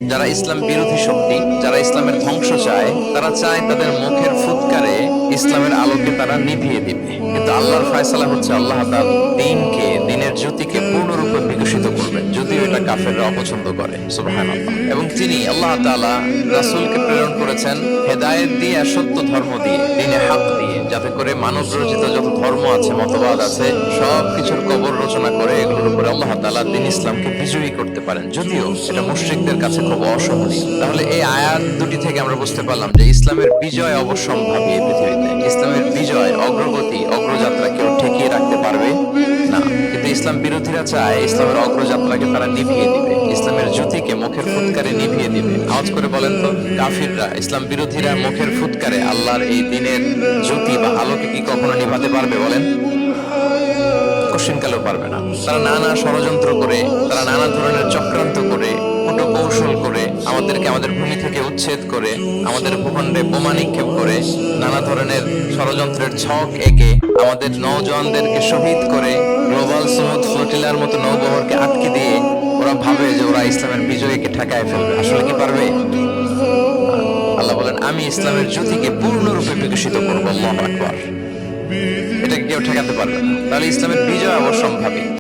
যারা ইসলাম বিরোধী শক্তি, যারা ইসলামের ধ্বংস চায়, তারা চায় তাদের মুখের ফুৎকারে ইসলামের আলোকে তারা নিভিয়ে দিবে। কিন্তু আল্লাহর ফয়সালা হচ্ছে আল্লাহ তাআলা দ্বীনকে, দ্বীনের জ্যোতিকে পূর্ণরূপে বিকশিত করবেন, যদিও এটা কাফেররা অপছন্দ করে। সুবহানাল্লাহ। এবং তিনি আল্লাহ তাআলা রাসূলকে প্রেরণ করেছেন হেদায়েত দিয়ে আর সত্য ধর্ম দিয়ে, দ্বীনে হক দিয়ে, যাতে করে মানব রচিত যত ধর্ম আছে, মতবাদ আছে, সব কিছুর কবর রচনা করে এগুলোর উপরে আল্লাহ তাআলা দ্বীন ইসলামকে বিজয়ী করতে পারেন, যদিও এটা মুশরিকদের কাছে খুব অসহনীয়। তাহলে এই আয়াত দুটি থেকে আমরা বুঝতে পারলাম যে ইসলামের বিজয় অবশ্যম্ভাবী এই পৃথিবীতে। ইসলামের বিজয়, অগ্রগতি, অগ্রযাত্রা কেউ ঠেকিয়ে রাখতে পারবে না। কিন্তু ইসলাম বিরোধীরা চায় ইসলামের অগ্রযাত্রাকে তারা নিভিয়ে দিবে, ইসলামের জ্যোতিকে মুখের ফুৎকারে নিভিয়ে দিবে। আওয়াজ করে বলেন তো, কাফিররা, ইসলাম বিরোধীরা মুখের ফুৎকারে আল্লাহর এই দ্বীনের জ্যোতি বা আলোকে কি কখনো নিভাতে পারবে? বলেন, কোশ্চিনকালেও পারবে না। তারা নানা ষড়যন্ত্র করে, তারা নানা ধরনের চক্রান্ত করে, কূট কৌশল করে, আমাদেরকে আমাদের ভূমি থেকে উচ্ছেদ করে, আমাদের ভূখণ্ডে বোমা নিক্ষেপ করে, নানা ধরনের ষড়যন্ত্রের ছক এঁকে আমাদের নওজওয়ানদেরকে শহীদ করে, গ্লোবাল সমুদ ফ্লোটিলার মতো নৌবহরকে আটকে দিয়ে ওরা ভাবে যে ওরা ইসলামের বিজয়ীকে ঠেকায় ফেলবে। আসলে কি পারবে? আল্লাহ বলেন, আমি ইসলামের জ্যোতিকে পূর্ণরূপে বিকশিত করবো। আল্লাহু আকবার। এটাকে কেউ ঠেকাতে পারবে না। তাহলে ইসলামের বিজয় অবশ্যম্ভাবী।